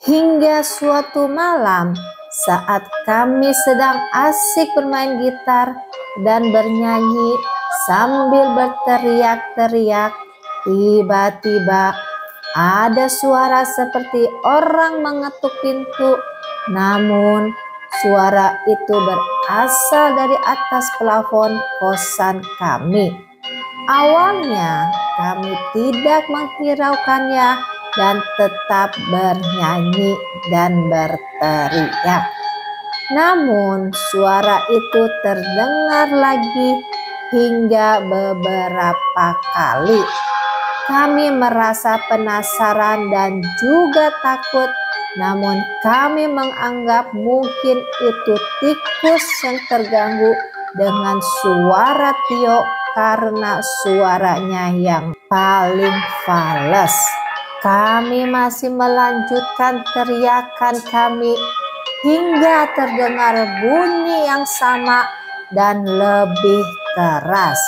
Hingga suatu malam saat kami sedang asik bermain gitar dan bernyanyi sambil berteriak-teriak, tiba-tiba ada suara seperti orang mengetuk pintu. Namun suara itu berasal dari atas plafon kosan kami. Awalnya kami tidak menghiraukannya dan tetap bernyanyi dan berteriak. Namun suara itu terdengar lagi hingga beberapa kali. Kami merasa penasaran dan juga takut, namun kami menganggap mungkin itu tikus yang terganggu dengan suara Tio karena suaranya yang paling fales. Kami masih melanjutkan teriakan kami hingga terdengar bunyi yang sama dan lebih keras.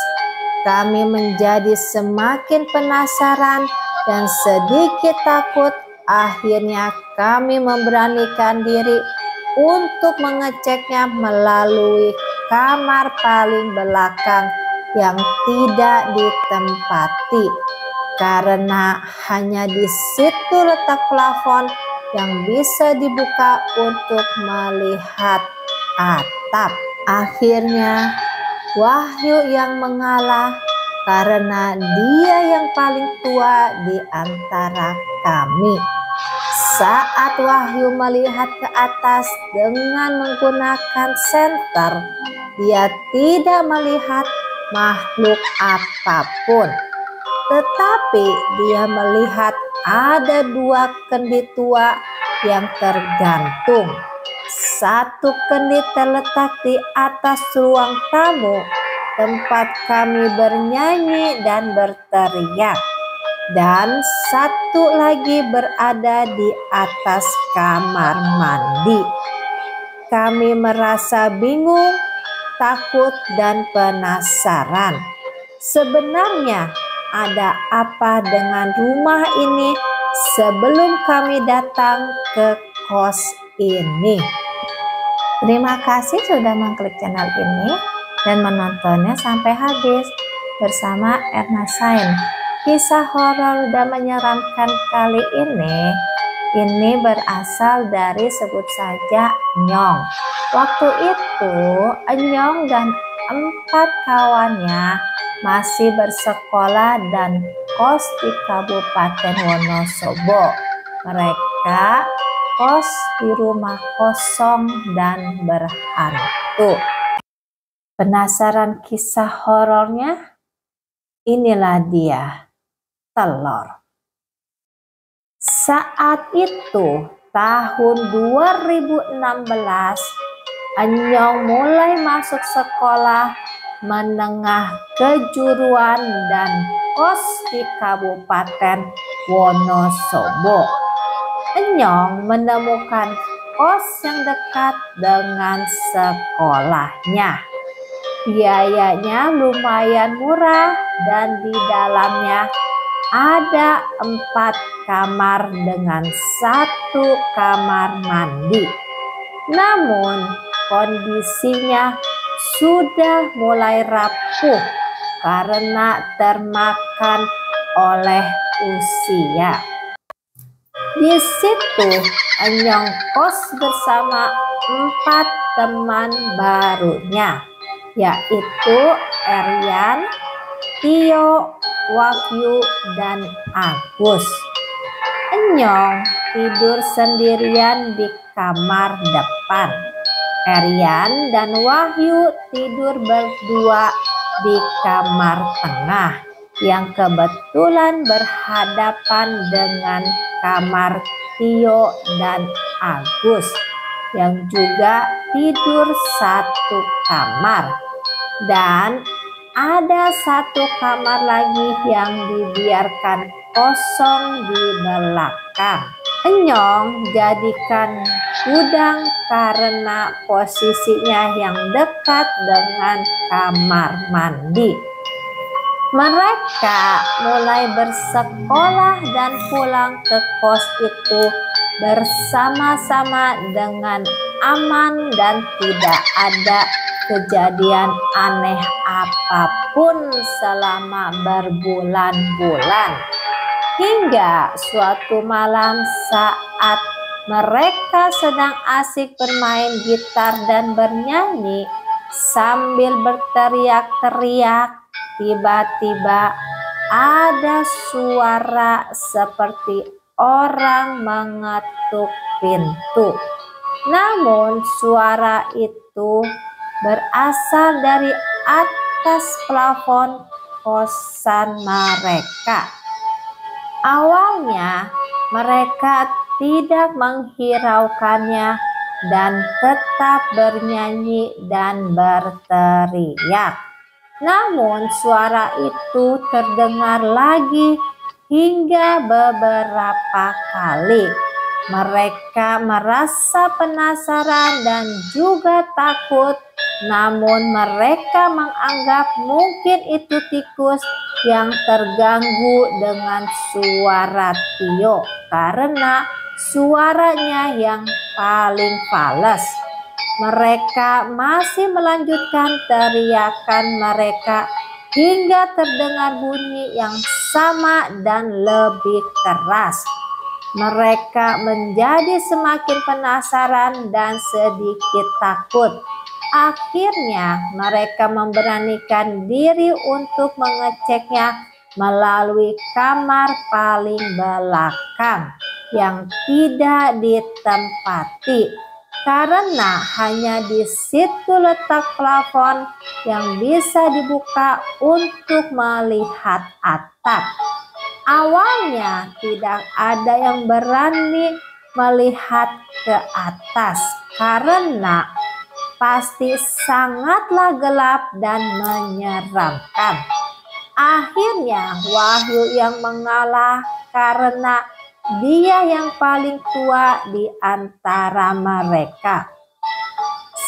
Kami menjadi semakin penasaran dan sedikit takut. Akhirnya kami memberanikan diri untuk mengeceknya melalui kamar paling belakang yang tidak ditempati. Karena hanya di situ letak plafon yang bisa dibuka untuk melihat atap. Akhirnya Wahyu yang mengalah karena dia yang paling tua di antara kami. Saat Wahyu melihat ke atas dengan menggunakan senter, dia tidak melihat makhluk apapun. Tetapi dia melihat ada dua kendi tua yang tergantung. Satu kendi terletak di atas ruang tamu tempat kami bernyanyi dan berteriak, dan satu lagi berada di atas kamar mandi. Kami merasa bingung, takut, dan penasaran. Sebenarnya ada apa dengan rumah ini sebelum kami datang ke kos ini? Terima kasih sudah mengklik channel ini dan menontonnya sampai habis. Bersama Erna Sain, kisah horor dan menyeramkan kali ini berasal dari sebut saja Nyong. Waktu itu Nyong dan 4 kawannya masih bersekolah dan kos di Kabupaten Wonosobo. Mereka kos di rumah kosong dan berhantu. Penasaran kisah horornya? Inilah dia, telur. Saat itu tahun 2016, Nyong mulai masuk sekolah menengah kejuruan dan kos di Kabupaten Wonosobo. Nyong menemukan kos yang dekat dengan sekolahnya. Biayanya lumayan murah dan di dalamnya ada 4 kamar dengan 1 kamar mandi. Namun kondisinya sudah mulai rapuh karena termakan oleh usia. Di situ Nyong kos bersama 4 teman barunya, yaitu Erian, Tio, Wahyu, dan Agus. Nyong tidur sendirian di kamar depan. Erian dan Wahyu tidur berdua di kamar tengah yang kebetulan berhadapan dengan kamar Tio dan Agus yang juga tidur satu kamar. Dan ada 1 kamar lagi yang dibiarkan kosong di belakang. Nyong jadikan gudang karena posisinya yang dekat dengan kamar mandi. Mereka mulai bersekolah dan pulang ke kos itu bersama-sama dengan aman dan tidak ada kejadian aneh apapun selama berbulan-bulan. Hingga suatu malam saat mereka sedang asik bermain gitar dan bernyanyi sambil berteriak-teriak, tiba-tiba ada suara seperti orang mengetuk pintu. Namun suara itu berasal dari atas plafon kosan mereka. Awalnya mereka tidak menghiraukannya dan tetap bernyanyi dan berteriak. Namun suara itu terdengar lagi hingga beberapa kali. Mereka merasa penasaran dan juga takut, namun mereka menganggap mungkin itu tikus yang terganggu dengan suara Tio karena suaranya yang paling fales. Mereka masih melanjutkan teriakan mereka hingga terdengar bunyi yang sama dan lebih keras. Mereka menjadi semakin penasaran dan sedikit takut. Akhirnya mereka memberanikan diri untuk mengeceknya melalui kamar paling belakang yang tidak ditempati, karena hanya di situ letak plafon yang bisa dibuka untuk melihat atap. Awalnya tidak ada yang berani melihat ke atas karena pasti sangatlah gelap dan menyeramkan. Akhirnya Wahyu yang mengalah karena dia yang paling tua di antara mereka.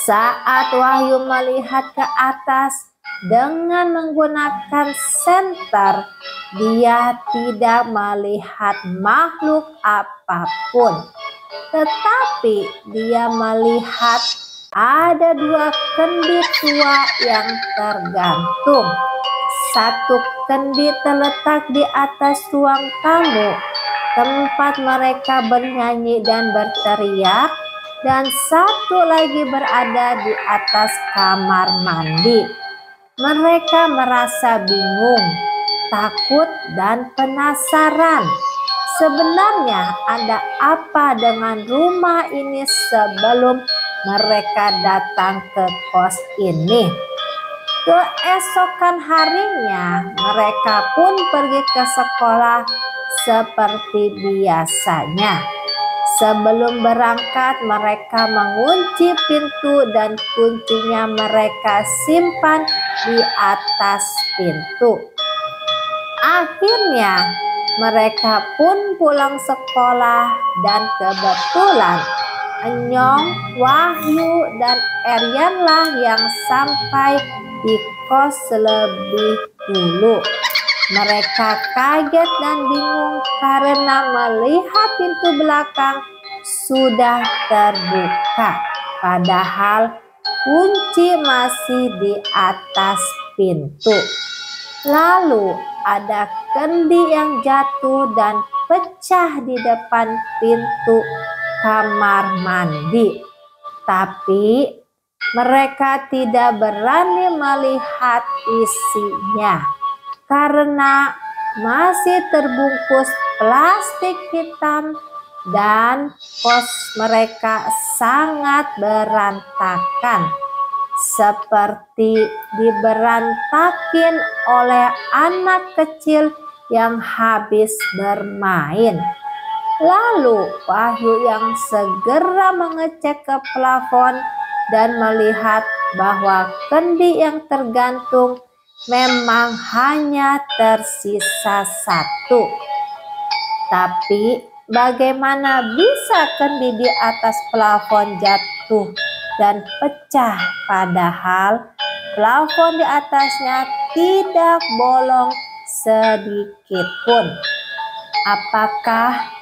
Saat Wahyu melihat ke atas dengan menggunakan senter, dia tidak melihat makhluk apapun. Tetapi dia melihat ada dua kendi tua yang tergantung. Satu kendi terletak di atas ruang tamu, tempat mereka bernyanyi dan berteriak, dan satu lagi berada di atas kamar mandi. Mereka merasa bingung, takut, dan penasaran. Sebenarnya ada apa dengan rumah ini sebelum mereka datang ke kos ini? Keesokan harinya mereka pun pergi ke sekolah seperti biasanya. Sebelum berangkat mereka mengunci pintu dan kuncinya mereka simpan di atas pintu. Akhirnya mereka pun pulang sekolah dan kebetulan Enyong, Wahyu, dan Eryanlah yang sampai di kos lebih dulu. Mereka kaget dan bingung karena melihat pintu belakang sudah terbuka, padahal kunci masih di atas pintu. Lalu ada kendi yang jatuh dan pecah di depan pintu kamar mandi. Tapi mereka tidak berani melihat isinya karena masih terbungkus plastik hitam dan kos mereka sangat berantakan, seperti diberantakin oleh anak kecil yang habis bermain. Lalu Wahyu yang segera mengecek ke plafon dan melihat bahwa kendi yang tergantung memang hanya tersisa satu. Tapi bagaimana bisa kendi di atas plafon jatuh dan pecah padahal plafon di atasnya tidak bolong sedikit pun? Apakah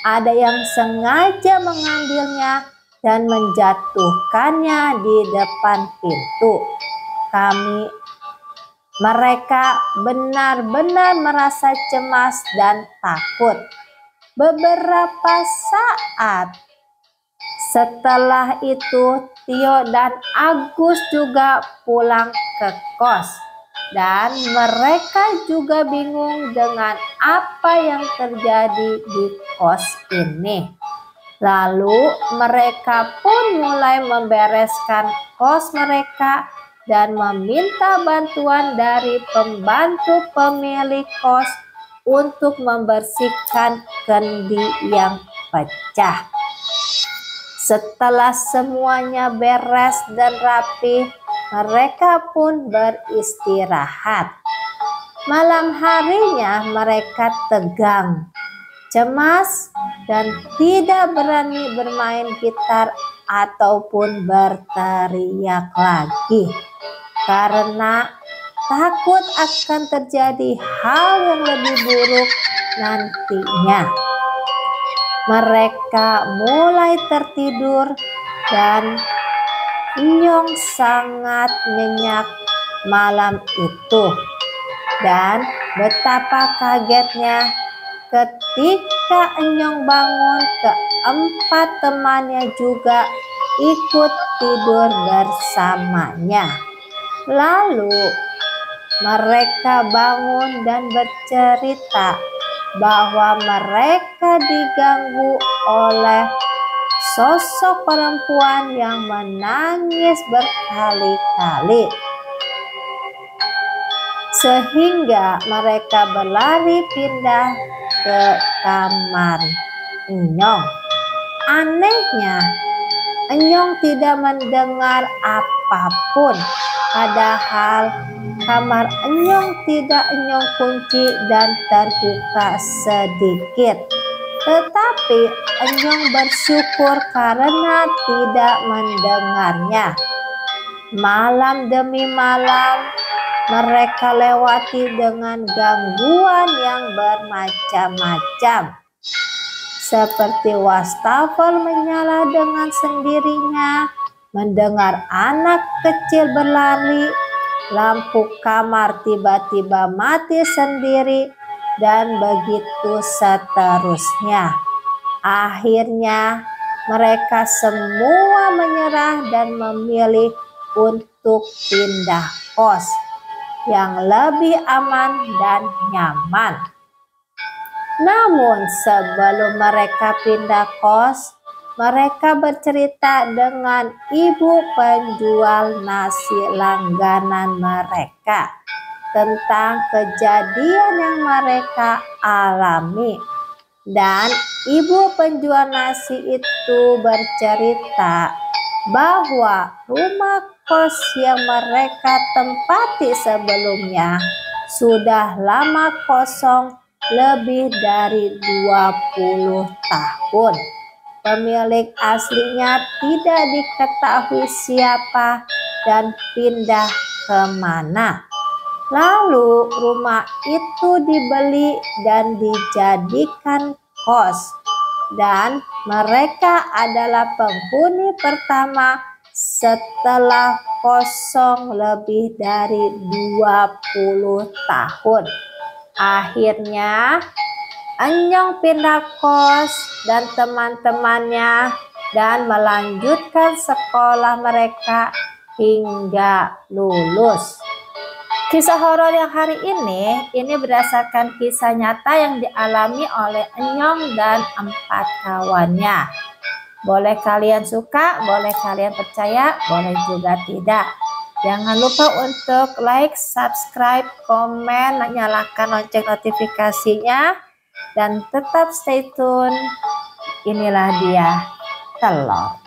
ada yang sengaja mengambilnya dan menjatuhkannya di depan pintu. Mereka benar-benar merasa cemas dan takut. Beberapa saat setelah itu, Tio dan Agus juga pulang ke kos. Dan mereka juga bingung dengan apa yang terjadi di kos ini. Lalu mereka pun mulai membereskan kos mereka dan meminta bantuan dari pembantu pemilik kos untuk membersihkan kendi yang pecah. Setelah semuanya beres dan rapi, mereka pun beristirahat. Malam harinya mereka tegang, cemas, dan tidak berani bermain gitar ataupun berteriak lagi karena takut akan terjadi hal yang lebih buruk nantinya. Mereka mulai tertidur dan Enyong sangat nyenyak malam itu. Dan betapa kagetnya ketika Enyong bangun, keempat temannya juga ikut tidur bersamanya. Lalu mereka bangun dan bercerita bahwa mereka diganggu oleh sosok perempuan yang menangis berkali-kali. Sehingga mereka berlari pindah ke kamar Enyong. Anehnya, Enyong tidak mendengar apapun. Padahal kamar Enyong tidak Enyong kunci dan terbuka sedikit. Tetapi Enyong bersyukur karena tidak mendengarnya. Malam demi malam mereka lewati dengan gangguan yang bermacam-macam. Seperti wastafel menyala dengan sendirinya, mendengar anak kecil berlari, lampu kamar tiba-tiba mati sendiri, dan begitu seterusnya. Akhirnya mereka semua menyerah dan memilih untuk pindah kos yang lebih aman dan nyaman. Namun sebelum mereka pindah kos, mereka bercerita dengan ibu penjual nasi langganan mereka tentang kejadian yang mereka alami. Dan ibu penjual nasi itu bercerita bahwa rumah kos yang mereka tempati sebelumnya sudah lama kosong lebih dari 20 tahun. Pemilik aslinya tidak diketahui siapa dan pindah kemana. Lalu rumah itu dibeli dan dijadikan kos. Dan mereka adalah penghuni pertama setelah kosong lebih dari 20 tahun. Akhirnya Enyong pindah kos dan teman-temannya dan melanjutkan sekolah mereka hingga lulus. Kisah horor yang hari ini berdasarkan kisah nyata yang dialami oleh Enyong dan 4 kawannya. Boleh kalian suka, boleh kalian percaya, boleh juga tidak. Jangan lupa untuk like, subscribe, komen, nyalakan lonceng notifikasinya, dan tetap stay tune. Inilah dia telur.